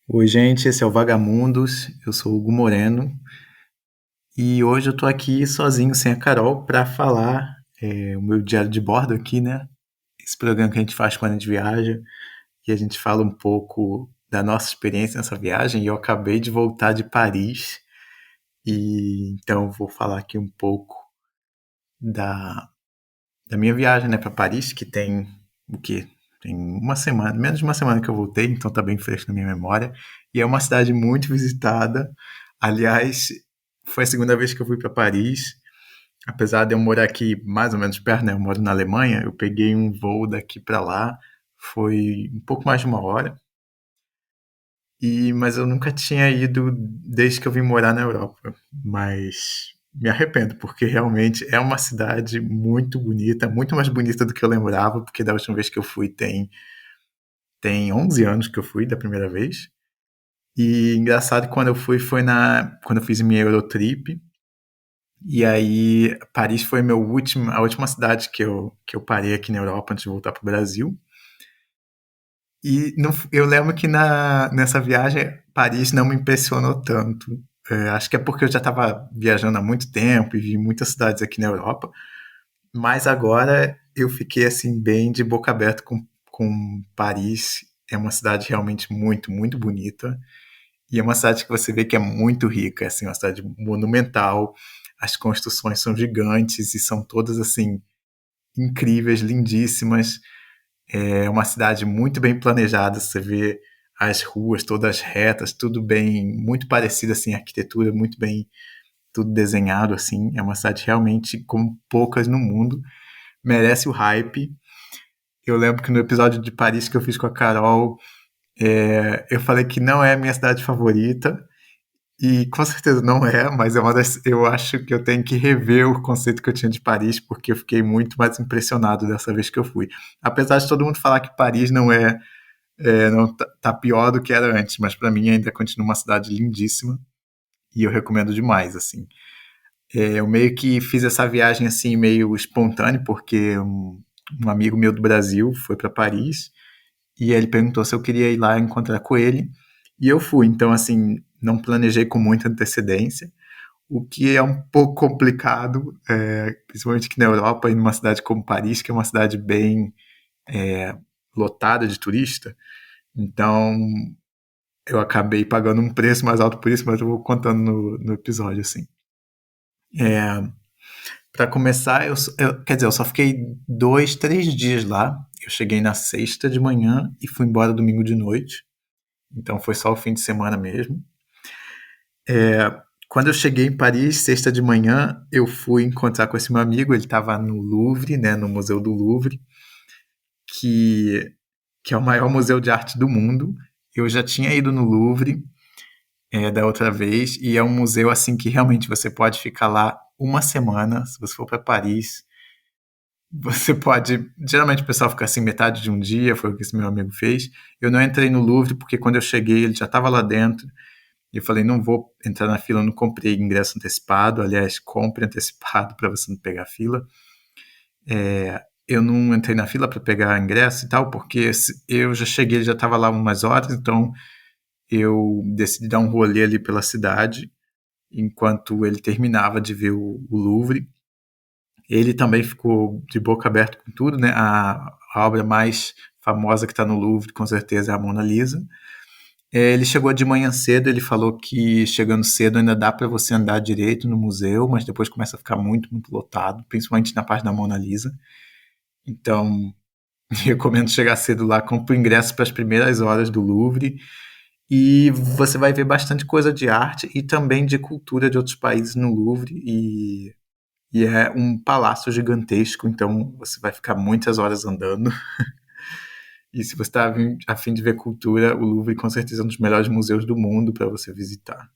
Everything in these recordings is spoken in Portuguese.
Oi, gente, esse é o Vagamundos. Eu sou o Hugo Moreno e hoje eu tô aqui sozinho, sem a Carol, para falar o meu diário de bordo aqui, né? Esse programa que a gente faz quando a gente viaja e a gente fala um pouco da nossa experiência nessa viagem. E eu acabei de voltar de Paris e então eu vou falar aqui um pouco da, da minha viagem, né, para Paris, que tem o quê? Tem uma semana, menos de uma semana que eu voltei, então tá bem fresco na minha memória. E é uma cidade muito visitada. Aliás, foi a segunda vez que eu fui para Paris. Apesar de eu morar aqui mais ou menos perto, né? Eu moro na Alemanha. Eu peguei um voo daqui para lá. Foi um pouco mais de uma hora. Mas eu nunca tinha ido desde que eu vim morar na Europa. Mas me arrependo, porque realmente é uma cidade muito bonita, muito mais bonita do que eu lembrava, porque da última vez que eu fui tem 11 anos que eu fui da primeira vez. E engraçado que quando eu fui foi quando eu fiz minha Eurotrip. E aí Paris foi a última cidade que eu parei aqui na Europa antes de voltar para o Brasil. E eu lembro que nessa viagem, Paris não me impressionou tanto. Acho que é porque eu já estava viajando há muito tempo e vi muitas cidades aqui na Europa, mas agora eu fiquei assim bem de boca aberta com Paris. É uma cidade realmente muito, muito bonita. E é uma cidade que você vê que é muito rica, é assim, uma cidade monumental. As construções são gigantes e são todas assim incríveis, lindíssimas. É uma cidade muito bem planejada, você vê as ruas todas retas, tudo bem, muito parecido assim, a arquitetura muito bem, tudo desenhado assim. É uma cidade realmente como poucas no mundo, merece o hype. Eu lembro que no episódio de Paris que eu fiz com a Carol, eu falei que não é a minha cidade favorita, e com certeza não é, mas eu acho que eu tenho que rever o conceito que eu tinha de Paris, porque eu fiquei muito mais impressionado dessa vez que eu fui. Apesar de todo mundo falar que Paris não tá pior do que era antes, mas para mim ainda continua uma cidade lindíssima e eu recomendo demais, assim. Eu meio que fiz essa viagem assim meio espontânea, porque um amigo meu do Brasil foi para Paris e ele perguntou se eu queria ir lá encontrar com ele e eu fui. Então, assim, não planejei com muita antecedência, o que é um pouco complicado, principalmente aqui na Europa, em uma cidade como Paris, que é uma cidade bem lotada de turista. Então, eu acabei pagando um preço mais alto por isso, mas eu vou contando no episódio, assim. É, para começar, quer dizer, eu só fiquei 2, 3 dias lá. Eu cheguei na sexta de manhã e fui embora domingo de noite. Então foi só o fim de semana mesmo. Quando eu cheguei em Paris, sexta de manhã, eu fui encontrar com esse meu amigo. Ele estava no Louvre, né, no Museu do Louvre, que, que é o maior museu de arte do mundo. Eu já tinha ido no Louvre da outra vez, e é um museu assim que realmente você pode ficar lá uma semana. Se você for para Paris, você pode. Geralmente o pessoal fica assim metade de um dia, foi o que esse meu amigo fez. Eu não entrei no Louvre porque quando eu cheguei ele já estava lá dentro. E eu falei, não vou entrar na fila, eu não comprei ingresso antecipado. Aliás, compre antecipado para você não pegar fila. Eu não entrei na fila para pegar ingresso e tal, porque eu já cheguei, ele já estava lá umas horas, então eu decidi dar um rolê ali pela cidade enquanto ele terminava de ver o Louvre. Ele também ficou de boca aberta com tudo, né? A obra mais famosa que está no Louvre, com certeza, é a Mona Lisa. Ele chegou de manhã cedo, ele falou que chegando cedo ainda dá para você andar direito no museu, mas depois começa a ficar muito, muito lotado, principalmente na parte da Mona Lisa. Então, recomendo chegar cedo lá, compre o ingresso para as primeiras horas do Louvre e você vai ver bastante coisa de arte e também de cultura de outros países no Louvre e é um palácio gigantesco, então você vai ficar muitas horas andando. E se você está a fim de ver cultura, o Louvre com certeza é um dos melhores museus do mundo para você visitar.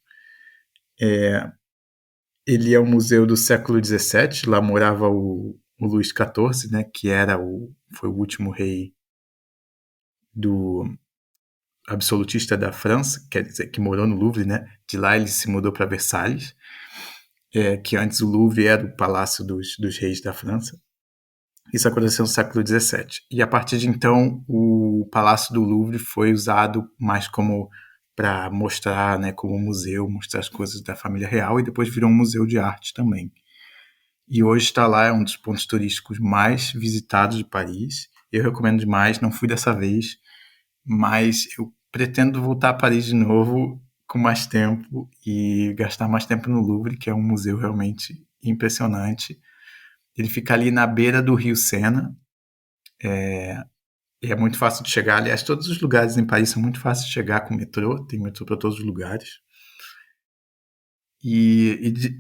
Ele é um museu do século XVII, lá morava o Luís XIV, né, que foi o último rei do absolutista da França, quer dizer, que morou no Louvre, né? De lá ele se mudou para Versalhes, que antes o Louvre era o palácio dos reis da França. Isso aconteceu no século XVII. E a partir de então, o Palácio do Louvre foi usado mais como para mostrar, né, como museu, mostrar as coisas da família real, e depois virou um museu de arte também. E hoje está lá, é um dos pontos turísticos mais visitados de Paris. Eu recomendo demais, não fui dessa vez, mas eu pretendo voltar a Paris de novo com mais tempo e gastar mais tempo no Louvre, que é um museu realmente impressionante. Ele fica ali na beira do Rio Sena, e é muito fácil de chegar. Aliás, todos os lugares em Paris são muito fáceis de chegar com metrô, tem metrô para todos os lugares.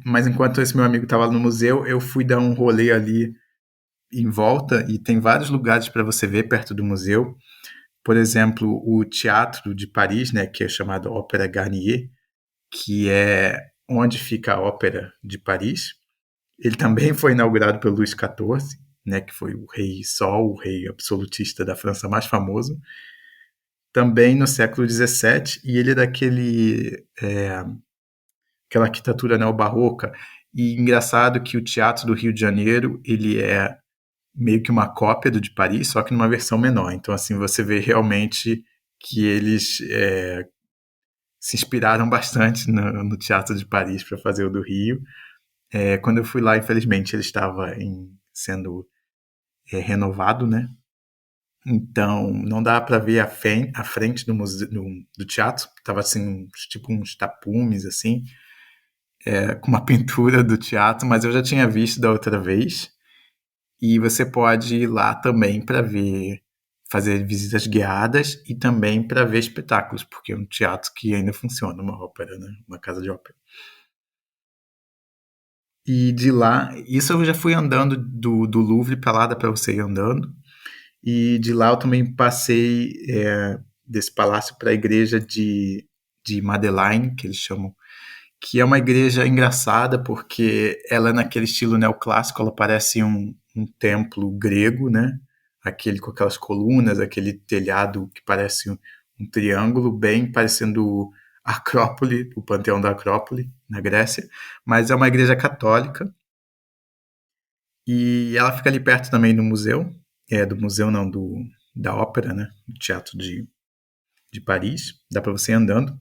Mas enquanto esse meu amigo estava no museu, eu fui dar um rolê ali em volta, e tem vários lugares para você ver perto do museu. Por exemplo, o Teatro de Paris, né, que é chamado Ópera Garnier, que é onde fica a Ópera de Paris. Ele também foi inaugurado pelo Luís XIV, né, que foi o rei Sol, o rei absolutista da França mais famoso, também no século XVII, e ele é aquela arquitetura neobarroca. E engraçado que o Teatro do Rio de Janeiro, ele é meio que uma cópia do de Paris, só que numa versão menor. Então, assim, você vê realmente que eles se inspiraram bastante no Teatro de Paris para fazer o do Rio. Quando eu fui lá, infelizmente, ele estava sendo renovado, né? Então, não dá para ver a frente do, museu, do teatro. Tava assim, tipo uns tapumes, assim, com uma pintura do teatro, mas eu já tinha visto da outra vez. E você pode ir lá também para ver, fazer visitas guiadas e também para ver espetáculos, porque é um teatro que ainda funciona, uma ópera, né? Uma casa de ópera. E de lá, isso eu já fui andando do Louvre para lá, dá para você ir andando. E de lá eu também passei desse palácio para a igreja de Madeleine, que eles chamam, que é uma igreja engraçada porque ela é naquele estilo neoclássico, ela parece um templo grego, né? Aquele com aquelas colunas, aquele telhado que parece um triângulo, bem parecendo a Acrópole, o Panteão da Acrópole, na Grécia, mas é uma igreja católica e ela fica ali perto também do museu, do museu não, da ópera, né? Do Teatro de Paris, dá para você ir andando.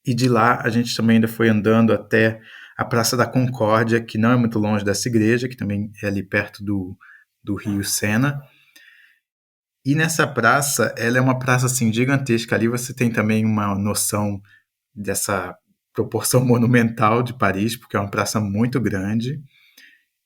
E de lá a gente também ainda foi andando até a Praça da Concórdia, que não é muito longe dessa igreja, que também é ali perto do Rio Sena. E nessa praça, ela é uma praça assim gigantesca. Ali você tem também uma noção dessa proporção monumental de Paris, porque é uma praça muito grande.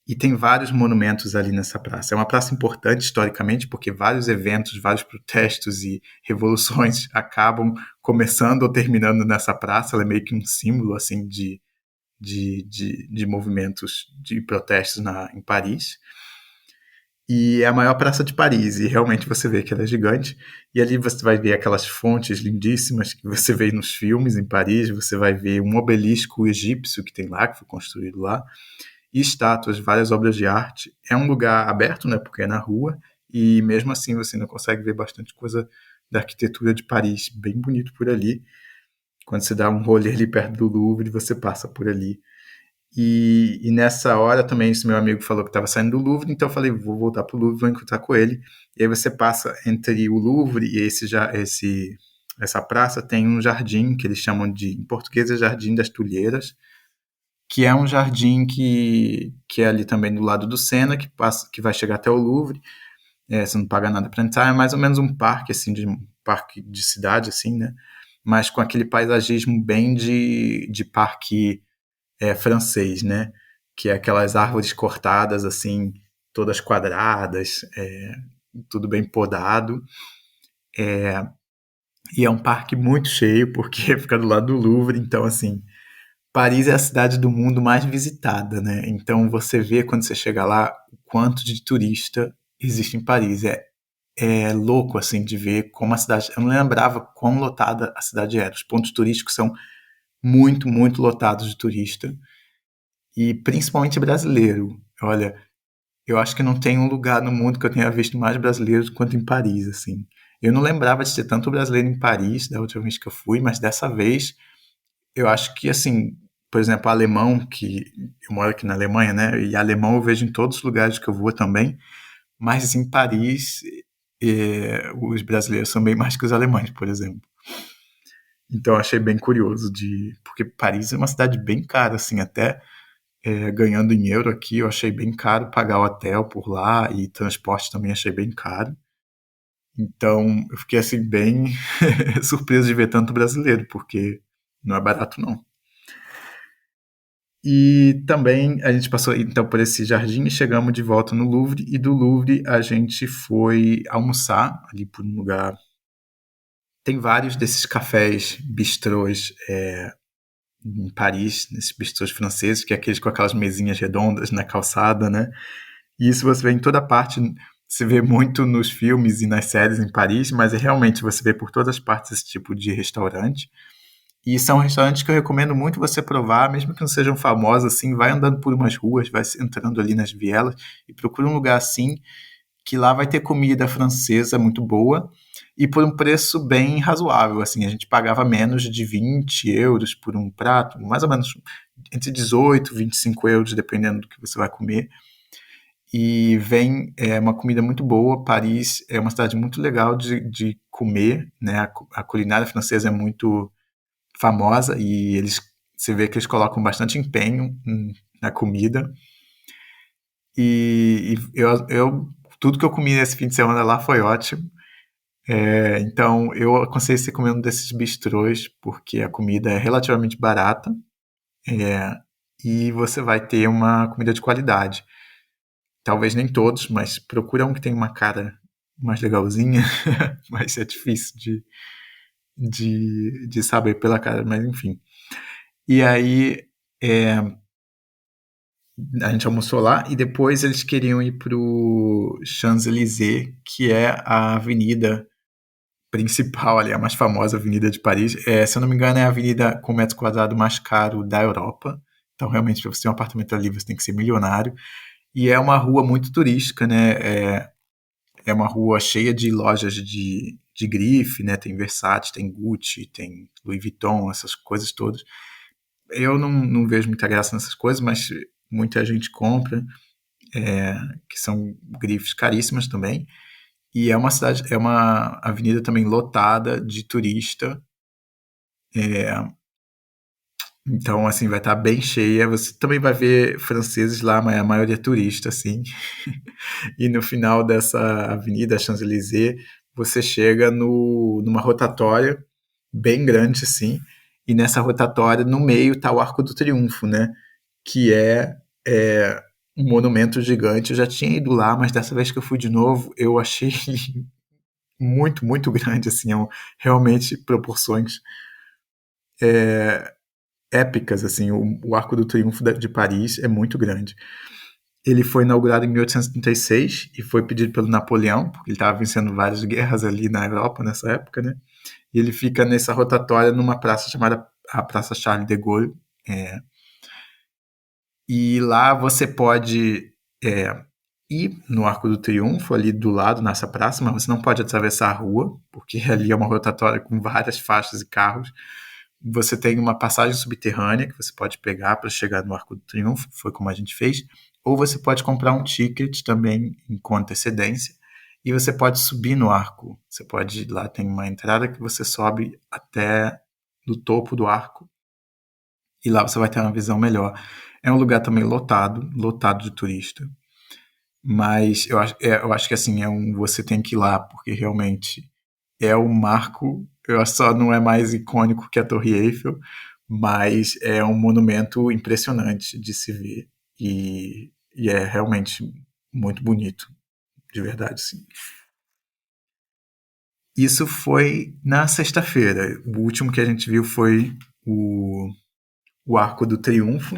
E tem vários monumentos ali nessa praça. É uma praça importante historicamente, porque vários eventos, vários protestos e revoluções acabam começando ou terminando nessa praça. Ela é meio que um símbolo assim de movimentos de protestos em Paris. E é a maior praça de Paris, e realmente você vê que ela é gigante. E ali você vai ver aquelas fontes lindíssimas que você vê nos filmes em Paris. Você vai ver um obelisco egípcio que tem lá, que foi construído lá, e estátuas, várias obras de arte. É um lugar aberto, né, porque é na rua, e mesmo assim você ainda consegue ver bastante coisa da arquitetura de Paris, bem bonito por ali. Quando você dá um rolê ali perto do Louvre, você passa por ali. E nessa hora também esse meu amigo falou que estava saindo do Louvre, então eu falei, vou voltar para o Louvre, vou encontrar com ele. E aí você passa entre o Louvre e essa praça, tem um jardim que eles chamam de, em português, é Jardim das Tulheiras, que é um jardim que é ali também do lado do Sena, que vai chegar até o Louvre. Você não paga nada para entrar, é mais ou menos um parque, assim, um parque de cidade, assim, né? Mas com aquele paisagismo bem de parque francês, né? Que é aquelas árvores cortadas, assim, todas quadradas, tudo bem podado. E é um parque muito cheio, porque fica do lado do Louvre, então, assim, Paris é a cidade do mundo mais visitada, né? Então você vê quando você chega lá o quanto de turista existe em Paris. É louco, assim, de ver como a cidade. Eu não lembrava quão lotada a cidade era. Os pontos turísticos são muito, muito lotados de turista. E principalmente brasileiro. Olha, eu acho que não tem um lugar no mundo que eu tenha visto mais brasileiros quanto em Paris, assim. Eu não lembrava de ter tanto brasileiro em Paris da última vez que eu fui, mas dessa vez eu acho que, assim, por exemplo, alemão, que eu moro aqui na Alemanha, né? E alemão eu vejo em todos os lugares que eu vou também, mas em Paris os brasileiros são bem mais que os alemães, por exemplo. Então achei bem curioso porque Paris é uma cidade bem cara, assim, até ganhando em euro aqui, eu achei bem caro pagar o hotel por lá e transporte também achei bem caro. Então eu fiquei assim bem surpreso de ver tanto brasileiro, porque não é barato não. E também a gente passou então por esse jardim e chegamos de volta no Louvre, e do Louvre a gente foi almoçar ali por um lugar. Tem vários desses cafés, bistrôs em Paris, nesses bistrôs franceses, que é aqueles com aquelas mesinhas redondas na calçada, né? E isso você vê em toda parte, você vê muito nos filmes e nas séries em Paris, mas realmente você vê por todas as partes esse tipo de restaurante. E são restaurantes que eu recomendo muito você provar, mesmo que não sejam famosos, assim, vai andando por umas ruas, vai entrando ali nas vielas e procura um lugar assim, que lá vai ter comida francesa muito boa e por um preço bem razoável, assim, a gente pagava menos de 20 euros por um prato, mais ou menos entre 18 e 25 euros, dependendo do que você vai comer. E vem uma comida muito boa. Paris é uma cidade muito legal de comer, né? A culinária francesa é muito famosa e você vê que eles colocam bastante empenho na comida. E tudo que eu comi nesse fim de semana lá foi ótimo. Então eu aconselho você comer um desses bistrôs, porque a comida é relativamente barata, é, e você vai ter uma comida de qualidade. Talvez nem todos, mas procura um que tem uma cara mais legalzinha, mas é difícil de saber pela cara, mas enfim. E aí a gente almoçou lá e depois eles queriam ir pro Champs-Élysées, que é a avenida principal ali, a mais famosa avenida de Paris. Se eu não me engano, é a avenida com metro quadrado mais caro da Europa. Então, realmente, para você ter um apartamento ali, você tem que ser milionário. E é uma rua muito turística, né? É uma rua cheia de lojas de grife, né? Tem Versace, tem Gucci, tem Louis Vuitton, essas coisas todas. Eu não vejo muita graça nessas coisas, mas muita gente compra, que são grifes caríssimas também. E é uma avenida também lotada de turista. Então, assim, vai estar bem cheia. Você também vai ver franceses lá, mas a maioria é turista, assim. E no final dessa avenida, Champs-Élysées, você chega numa rotatória bem grande, assim. E nessa rotatória, no meio, tá o Arco do Triunfo, né? Que é um monumento gigante. Eu já tinha ido lá, mas dessa vez que eu fui de novo, eu achei muito, muito grande, assim. Realmente proporções épicas, assim. O Arco do Triunfo de Paris é muito grande. Ele foi inaugurado em 1836 e 36 e foi pedido pelo Napoleão, porque ele estava vencendo várias guerras ali na Europa nessa época, né? E ele fica nessa rotatória numa praça chamada a Praça Charles de Gaulle. É, e lá você pode ir no Arco do Triunfo, ali do lado, nessa praça, mas você não pode atravessar a rua, porque ali é uma rotatória com várias faixas e carros. Você tem uma passagem subterrânea que você pode pegar para chegar no Arco do Triunfo, foi como a gente fez, ou você pode comprar um ticket também com antecedência e você pode subir no arco. Você pode, lá tem uma entrada que você sobe até no topo do arco e lá você vai ter uma visão melhor. É um lugar também lotado, lotado de turista, mas eu acho que assim, você tem que ir lá, porque realmente é um marco. Eu acho que só não é mais icônico que a Torre Eiffel, mas é um monumento impressionante de se ver. E é realmente muito bonito, de verdade, sim. Isso foi na sexta-feira. O último que a gente viu foi o, o Arco do Triunfo.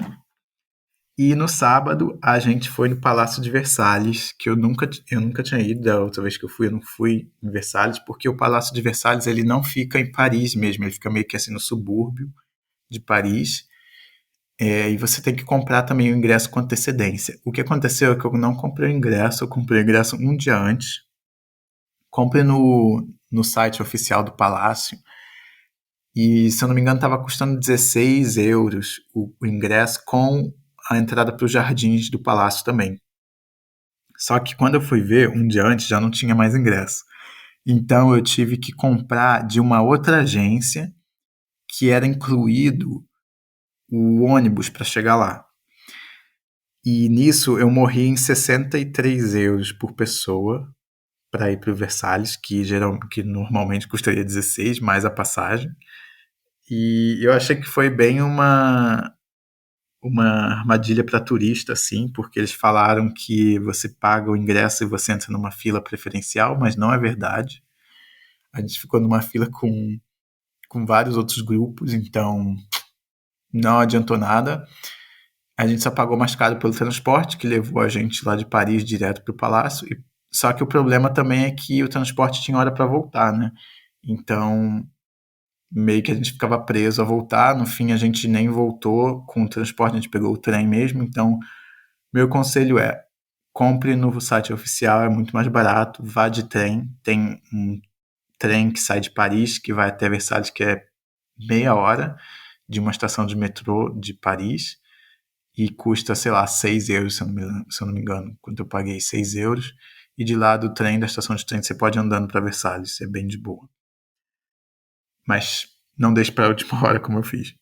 E no sábado a gente foi no Palácio de Versalhes, que eu nunca tinha ido. Da outra vez que eu não fui em Versalhes, porque o Palácio de Versalhes ele não fica em Paris mesmo, ele fica meio que assim no subúrbio de Paris. E você tem que comprar também o ingresso com antecedência. O que aconteceu é que eu não comprei o ingresso, eu comprei o ingresso um dia antes. Comprei no site oficial do Palácio. E, se eu não me engano, estava custando 16 euros o ingresso com a entrada para os jardins do palácio também. Só que quando eu fui ver, um dia antes já não tinha mais ingresso. Então eu tive que comprar de uma outra agência que era incluído o ônibus para chegar lá. E nisso eu morri em 63 euros por pessoa para ir para o Versalhes, que normalmente custaria 16, mais a passagem. E eu achei que foi bem uma armadilha para turista, assim, porque eles falaram que você paga o ingresso e você entra numa fila preferencial, mas não é verdade. A gente ficou numa fila com vários outros grupos, então não adiantou nada. A gente só pagou mais caro pelo transporte, que levou a gente lá de Paris direto para o palácio. Só que o problema também é que o transporte tinha hora para voltar, né? Então, meio que a gente ficava preso a voltar. No fim, a gente nem voltou com o transporte, a gente pegou o trem mesmo. Então, meu conselho é: compre no site oficial, é muito mais barato. Vá de trem. Tem um trem que sai de Paris, que vai até Versalhes, que é meia hora de uma estação de metrô de Paris. E custa, sei lá, 6 euros, se eu não me engano. Quando eu paguei 6 euros. E de lá do trem, da estação de trem, você pode ir andando para Versalhes. É bem de boa. Mas não deixe para a última hora, como eu fiz.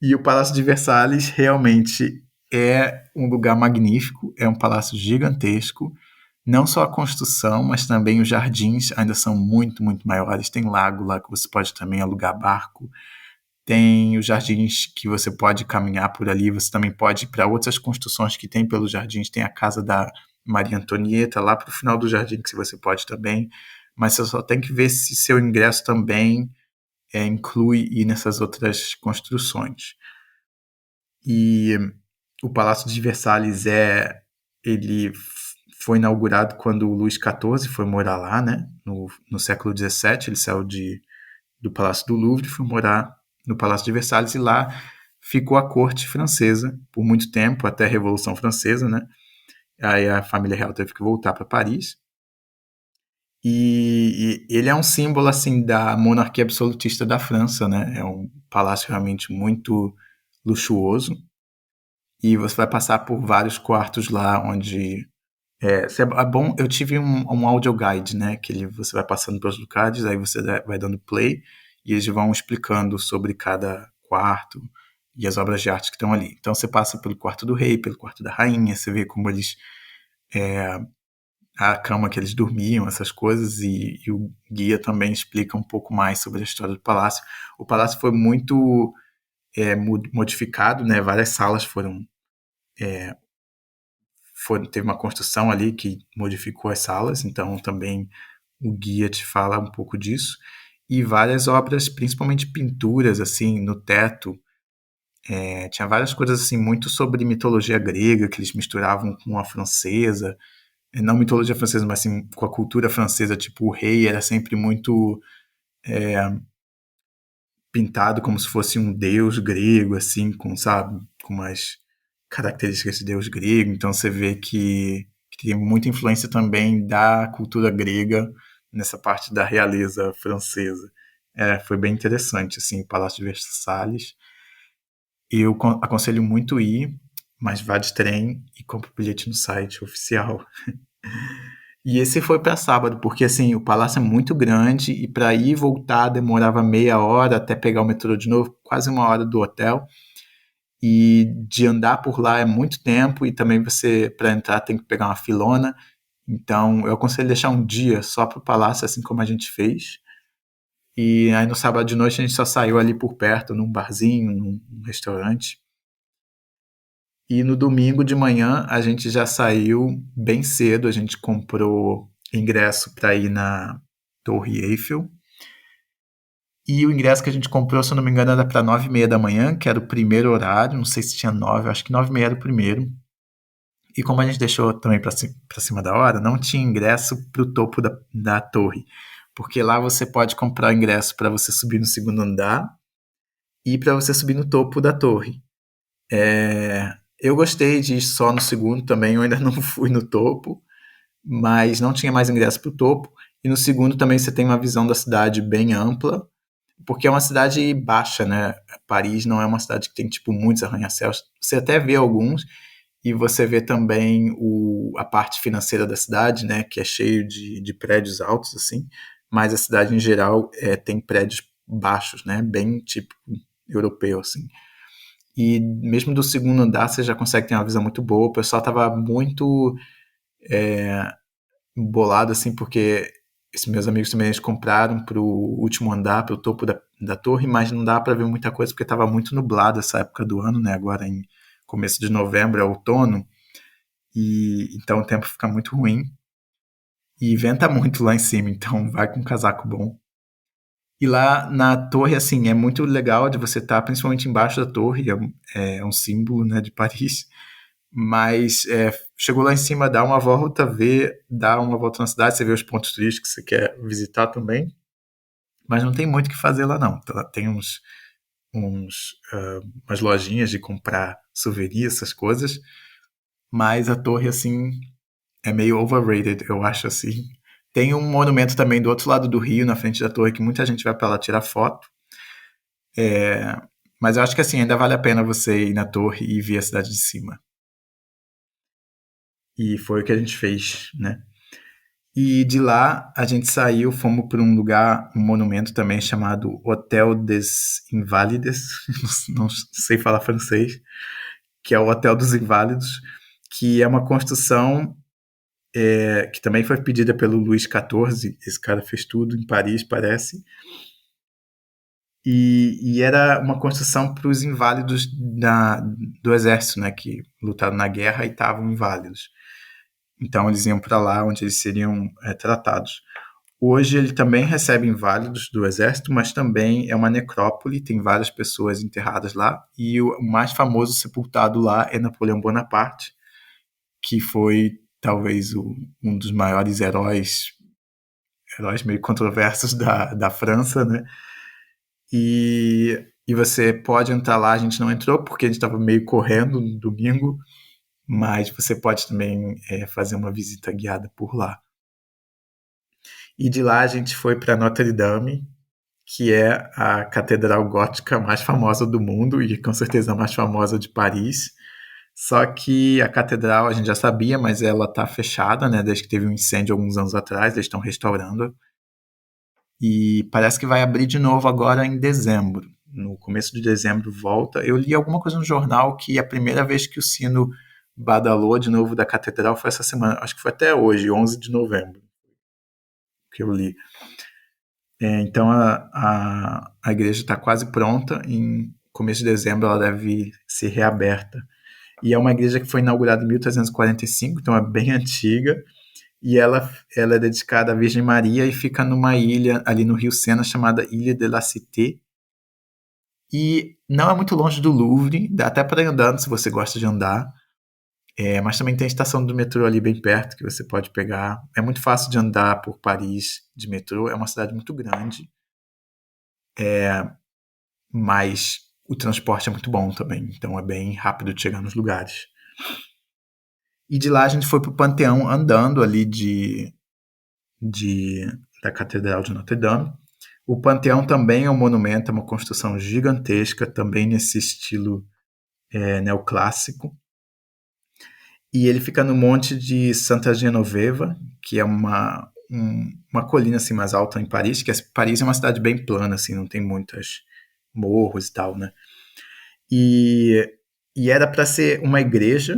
E o Palácio de Versalhes realmente é um lugar magnífico. É um palácio gigantesco. Não só a construção, mas também os jardins ainda são muito, muito maiores. Tem lago lá que você pode também alugar barco. Tem os jardins que você pode caminhar por ali. Você também pode ir para outras construções que tem pelos jardins. Tem a casa da Maria Antonieta lá para o final do jardim que você pode também. Mas você só tem que ver se seu ingresso também inclui ir nessas outras construções. E o Palácio de Versalhes ele foi inaugurado quando o Luís XIV foi morar lá, né? No século XVII, ele saiu do Palácio do Louvre e foi morar no Palácio de Versalhes, e lá ficou a corte francesa por muito tempo, até a Revolução Francesa, né? Aí a família real teve que voltar para Paris. E ele é um símbolo assim da monarquia absolutista da França, né? É um palácio realmente muito luxuoso. E você vai passar por vários quartos lá onde é bom. Eu tive um audio guide, né? Você vai passando pelos lugares, aí você vai dando play e eles vão explicando sobre cada quarto e as obras de arte que estão ali. Então você passa pelo quarto do rei, pelo quarto da rainha, você vê como eles a cama que eles dormiam, essas coisas, e o guia também explica um pouco mais sobre a história do palácio. O palácio foi muito modificado, né? Várias salas teve uma construção ali que modificou as salas, então também o guia te fala um pouco disso. E várias obras, principalmente pinturas, assim, no teto. Tinha várias coisas, assim, muito sobre mitologia grega, que eles misturavam com a francesa. Não mitologia francesa, mas assim, com a cultura francesa, tipo, o rei era sempre muito pintado como se fosse um deus grego, assim, sabe, com umas características de deus grego. Então você vê que tem muita influência também da cultura grega nessa parte da realeza francesa. Foi bem interessante, assim, o Palácio de Versalhes. Eu aconselho muito ir, mas vá de trem e compre o bilhete no site oficial. E esse foi para sábado, porque assim, o palácio é muito grande e para ir e voltar demorava meia hora até pegar o metrô de novo, quase uma hora do hotel. E de andar por lá é muito tempo e também você, para entrar, tem que pegar uma filona. Então, eu aconselho deixar um dia só para o palácio, assim como a gente fez. E aí no sábado de noite a gente só saiu ali por perto, num barzinho, num restaurante. E no domingo de manhã a gente já saiu bem cedo, a gente comprou ingresso para ir na Torre Eiffel. E o ingresso que a gente comprou, se eu não me engano, era para 9h30 da manhã, que era o primeiro horário. Não sei se tinha 9, acho que 9h30 era o primeiro. E como a gente deixou também para cima da hora, não tinha ingresso para o topo da torre. Porque lá você pode comprar ingresso para você subir no segundo andar e para você subir no topo da torre. Eu gostei de ir só no segundo também, eu ainda não fui no topo, mas não tinha mais ingresso para o topo. E no segundo também você tem uma visão da cidade bem ampla, porque é uma cidade baixa, né? Paris não é uma cidade que tem tipo muitos arranha-céus. Você até vê alguns e você vê também a parte financeira da cidade, né? Que é cheio de prédios altos assim, mas a cidade em geral tem prédios baixos, né? Bem típico europeu, assim. E mesmo do segundo andar você já consegue ter uma visão muito boa. O pessoal tava muito bolado, assim, porque esses meus amigos também eles compraram pro último andar, pro topo da torre, mas não dá para ver muita coisa porque tava muito nublado essa época do ano, né? Agora em começo de novembro, é outono, e então o tempo fica muito ruim. E venta muito lá em cima, então vai com um casaco bom. E lá na torre, assim, é muito legal de você estar, principalmente embaixo da torre, é um símbolo, né, de Paris. Mas chegou lá em cima, dá uma volta, dá uma volta na cidade, você vê os pontos turísticos que você quer visitar também. Mas não tem muito o que fazer lá, não. Tem umas lojinhas de comprar souvenirs, essas coisas. Mas a torre, assim, é meio overrated, eu acho, assim. Tem um monumento também do outro lado do rio, na frente da torre, que muita gente vai para lá tirar foto. Mas eu acho que, assim, ainda vale a pena você ir na torre e ver a cidade de cima. E foi o que a gente fez, né? E de lá a gente saiu, fomos para um lugar, um monumento também chamado Hotel des Invalides, não sei falar francês, que é o Hotel dos Inválidos, que é uma construção que também foi pedida pelo Luís XIV, esse cara fez tudo em Paris, parece, e era uma construção para os inválidos do exército, né, que lutaram na guerra e estavam inválidos. Então eles iam para lá onde eles seriam tratados. Hoje ele também recebe inválidos do exército, mas também é uma necrópole, tem várias pessoas enterradas lá, e o mais famoso sepultado lá é Napoleão Bonaparte, que foi talvez um dos maiores heróis meio controversos da França, né? E você pode entrar lá, a gente não entrou porque a gente estava meio correndo no domingo, mas você pode também fazer uma visita guiada por lá. E de lá a gente foi para Notre Dame, que é a catedral gótica mais famosa do mundo e com certeza a mais famosa de Paris. Só que a catedral a gente já sabia, mas ela está fechada, né? Desde que teve um incêndio alguns anos atrás, eles estão restaurando. E parece que vai abrir de novo agora em dezembro. No começo de dezembro volta. Eu li alguma coisa no jornal que a primeira vez que o sino badalou de novo da catedral foi essa semana. Acho que foi até hoje, 11 de novembro, que eu li. Então a igreja está quase pronta. Em começo de dezembro ela deve ser reaberta. E é uma igreja que foi inaugurada em 1345, então é bem antiga. E ela é dedicada à Virgem Maria e fica numa ilha ali no Rio Sena chamada Ilha de la Cité. E não é muito longe do Louvre, dá até para ir andando se você gosta de andar. Mas também tem a estação do metrô ali bem perto que você pode pegar. É muito fácil de andar por Paris de metrô, é uma cidade muito grande. Mas o transporte é muito bom também, então é bem rápido de chegar nos lugares. E de lá a gente foi pro Panteão andando ali da Catedral de Notre Dame. O Panteão também é um monumento, é uma construção gigantesca, também nesse estilo neoclássico. E ele fica no Monte de Santa Genoveva, que é uma colina assim mais alta em Paris, que Paris é uma cidade bem plana, assim, não tem muitos morros e tal, né? E era para ser uma igreja,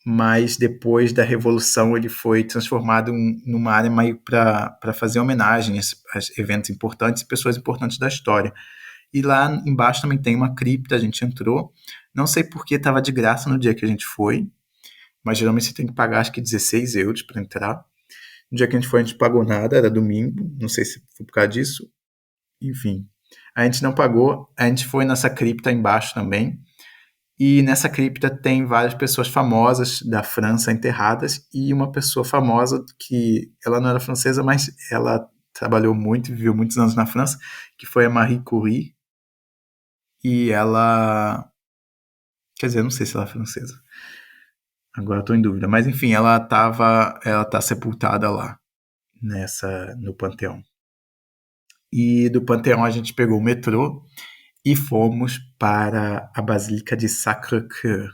mas depois da Revolução ele foi transformado numa área meio para fazer homenagem a eventos importantes e pessoas importantes da história. E lá embaixo também tem uma cripta, a gente entrou. Não sei porque estava de graça no dia que a gente foi, mas geralmente você tem que pagar acho que 16 euros para entrar. No dia que a gente foi, a gente pagou nada, era domingo, não sei se foi por causa disso. Enfim, a gente não pagou, a gente foi nessa cripta embaixo também. E nessa cripta tem várias pessoas famosas da França enterradas e uma pessoa famosa que ela não era francesa, mas ela trabalhou muito e viveu muitos anos na França, que foi a Marie Curie. E ela, quer dizer, não sei se ela é francesa. Agora estou em dúvida, mas enfim, ela tá sepultada lá no Panteão. E do Panteão a gente pegou o metrô e fomos para a Basílica de Sacré-Cœur,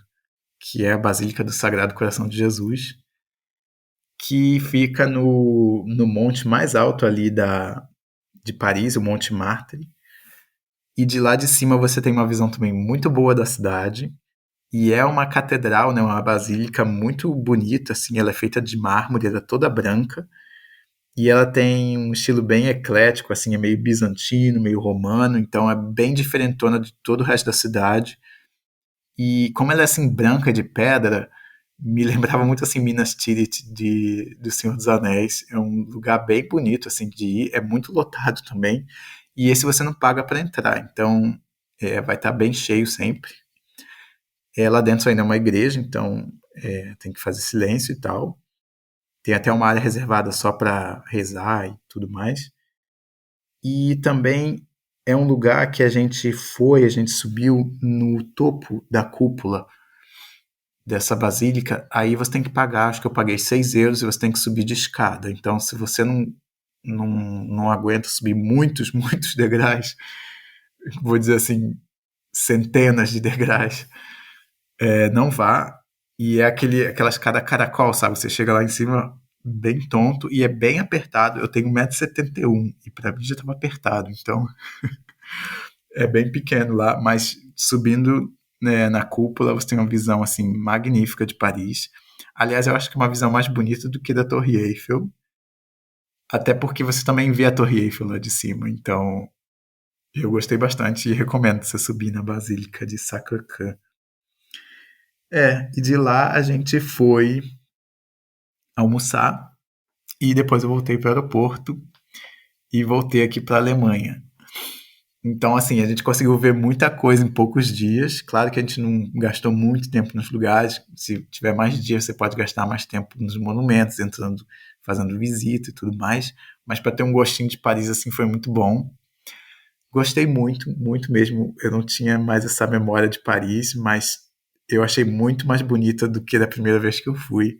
que é a Basílica do Sagrado Coração de Jesus, que fica no monte mais alto ali de Paris, o Monte Martre. E de lá de cima você tem uma visão também muito boa da cidade. E é uma catedral, né, uma basílica muito bonita, assim, ela é feita de mármore, ela é toda branca. E ela tem um estilo bem eclético, assim, é meio bizantino, meio romano, então é bem diferentona de todo o resto da cidade. E como ela é assim branca de pedra, me lembrava muito assim Minas Tirith de do Senhor dos Anéis. É um lugar bem bonito assim de ir, é muito lotado também. E esse você não paga para entrar, então vai estar bem cheio sempre. Lá dentro ainda é uma igreja, então tem que fazer silêncio e tal. Tem até uma área reservada só para rezar e tudo mais. E também é um lugar que a gente subiu no topo da cúpula dessa basílica, aí você tem que pagar, acho que eu paguei 6 euros e você tem que subir de escada. Então, se você não aguenta subir muitos, muitos degraus, vou dizer assim, centenas de degraus, não vá. E é aquela escada caracol, sabe? Você chega lá em cima bem tonto e é bem apertado. Eu tenho 1,71 m e para mim já estava apertado. Então, é bem pequeno lá, mas subindo, né, na cúpula você tem uma visão assim magnífica de Paris. Aliás, eu acho que é uma visão mais bonita do que da Torre Eiffel, até porque você também vê a Torre Eiffel lá de cima. Então, eu gostei bastante e recomendo você subir na Basílica de Sacré-Cœur. E de lá a gente foi almoçar e depois eu voltei para o aeroporto e voltei aqui para a Alemanha. Então, assim, a gente conseguiu ver muita coisa em poucos dias. Claro que a gente não gastou muito tempo nos lugares. Se tiver mais dias, você pode gastar mais tempo nos monumentos, entrando, fazendo visita e tudo mais. Mas para ter um gostinho de Paris, assim, foi muito bom. Gostei muito, muito mesmo. Eu não tinha mais essa memória de Paris, mas eu achei muito mais bonita do que da primeira vez que eu fui.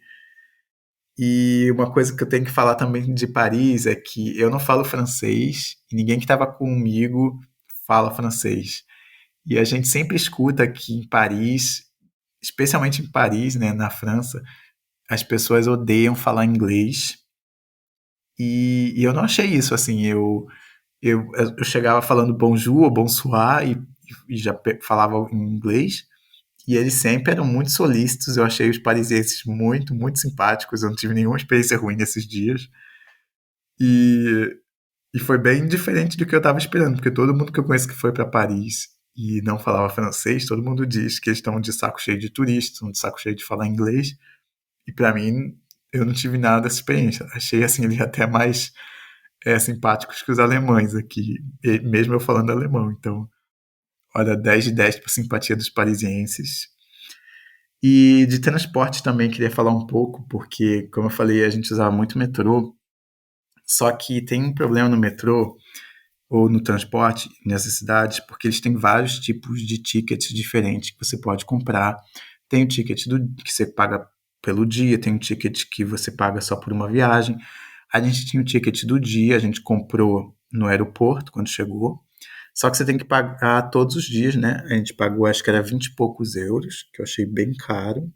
E uma coisa que eu tenho que falar também de Paris é que eu não falo francês e ninguém que estava comigo fala francês. E a gente sempre escuta que em Paris, especialmente em Paris, né, na França, as pessoas odeiam falar inglês. E eu não achei isso, assim, eu chegava falando bonjour ou bonsoir e já falava em inglês. E eles sempre eram muito solícitos, eu achei os parisienses muito, muito simpáticos, eu não tive nenhuma experiência ruim nesses dias. E, e foi bem diferente do que eu estava esperando, porque todo mundo que eu conheço que foi para Paris e não falava francês, todo mundo diz que eles estão de saco cheio de turistas, estão de saco cheio de falar inglês. E para mim, eu não tive nada dessa experiência. Achei assim eles até mais simpáticos que os alemães aqui, mesmo eu falando alemão. Então, olha, 10 de 10 por simpatia dos parisienses. E de transporte também queria falar um pouco, porque, como eu falei, a gente usava muito metrô, só que tem um problema no metrô ou no transporte nessas cidades, porque eles têm vários tipos de tickets diferentes que você pode comprar. Tem o ticket que você paga pelo dia, tem o ticket que você paga só por uma viagem. A gente tinha o ticket do dia, a gente comprou no aeroporto quando chegou. Só que você tem que pagar todos os dias, né? A gente pagou, acho que era 20 e poucos euros, que eu achei bem caro.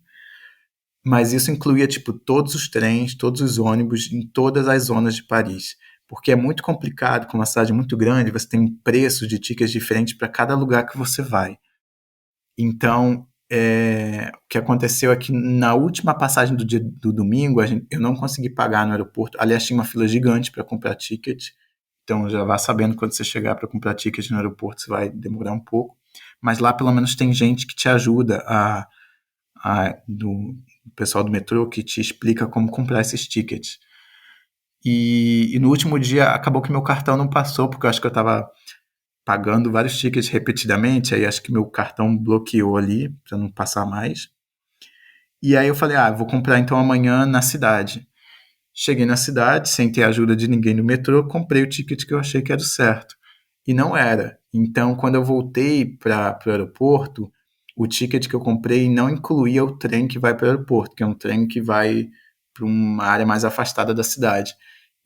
Mas isso incluía, tipo, todos os trens, todos os ônibus em todas as zonas de Paris. Porque é muito complicado, com uma cidade muito grande, você tem preços de tickets diferentes para cada lugar que você vai. Então, o que aconteceu é que na última passagem do dia do domingo, eu não consegui pagar no aeroporto. Aliás, tinha uma fila gigante para comprar ticket. Então, já vá sabendo quando você chegar para comprar ticket no aeroporto, você vai demorar um pouco. Mas lá, pelo menos, tem gente que te ajuda do pessoal do metrô que te explica como comprar esses tickets. E no último dia acabou que meu cartão não passou, porque eu acho que eu estava pagando vários tickets repetidamente, aí acho que meu cartão bloqueou ali para não passar mais. E aí eu falei, vou comprar então amanhã na cidade. Cheguei na cidade, sem ter ajuda de ninguém no metrô, comprei o ticket que eu achei que era o certo. E não era. Então, quando eu voltei para o aeroporto, o ticket que eu comprei não incluía o trem que vai para o aeroporto, que é um trem que vai para uma área mais afastada da cidade.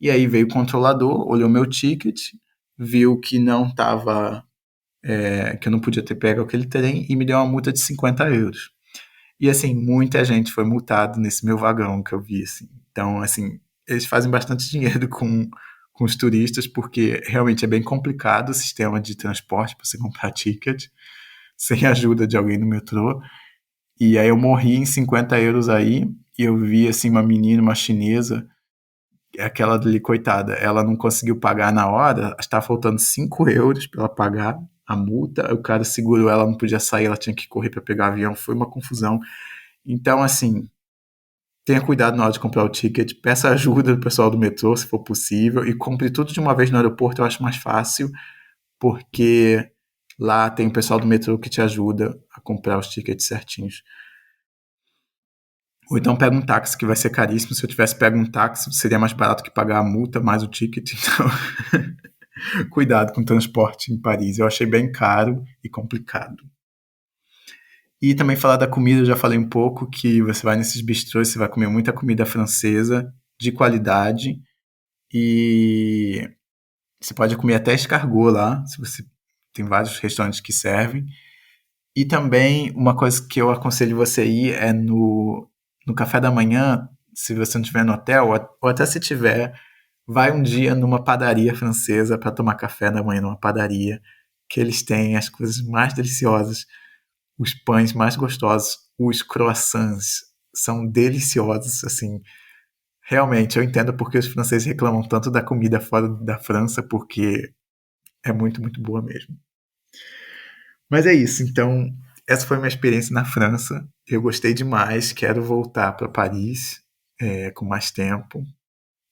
E aí veio o controlador, olhou meu ticket, viu que não estava, que eu não podia ter pego aquele trem e me deu uma multa de 50 euros. E assim, muita gente foi multada nesse meu vagão que eu vi, assim. Então, assim, eles fazem bastante dinheiro com com os turistas, porque realmente é bem complicado o sistema de transporte para você comprar ticket sem a ajuda de alguém no metrô. E aí eu morri em 50 euros aí, e eu vi assim uma menina, uma chinesa, aquela ali, coitada, ela não conseguiu pagar na hora, estava faltando 5 euros para ela pagar a multa, o cara segurou ela, não podia sair, ela tinha que correr para pegar o avião, foi uma confusão. Então, assim, tenha cuidado na hora de comprar o ticket, peça ajuda do pessoal do metrô, se for possível, e compre tudo de uma vez no aeroporto, eu acho mais fácil, porque lá tem o pessoal do metrô que te ajuda a comprar os tickets certinhos. Ou então pega um táxi, que vai ser caríssimo. Se eu tivesse pego um táxi, seria mais barato que pagar a multa mais o ticket. Então, cuidado com o transporte em Paris. Eu achei bem caro e complicado. E também falar da comida, eu já falei um pouco, que você vai nesses bistrôs, você vai comer muita comida francesa, de qualidade, e você pode comer até escargot lá, se você tem vários restaurantes que servem. E também uma coisa que eu aconselho você a ir é no café da manhã, se você não estiver no hotel, ou até se tiver, vai um dia numa padaria francesa para tomar café da manhã numa padaria, que eles têm as coisas mais deliciosas, os pães mais gostosos, os croissants são deliciosos, assim. Realmente, eu entendo porque os franceses reclamam tanto da comida fora da França, porque é muito, muito boa mesmo. Mas é isso, então, essa foi a minha experiência na França. Eu gostei demais, quero voltar para Paris com mais tempo.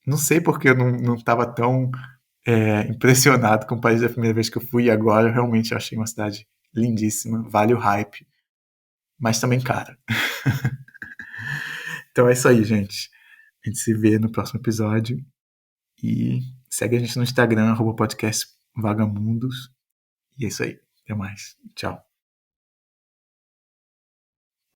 Não sei porque eu não estava tão impressionado com Paris da primeira vez que eu fui, e agora eu realmente achei uma cidade lindíssima, vale o hype, mas também cara. Então é isso aí, gente. A gente se vê no próximo episódio e segue a gente no Instagram, @podcastvagamundos. E é isso aí. Até mais. Tchau.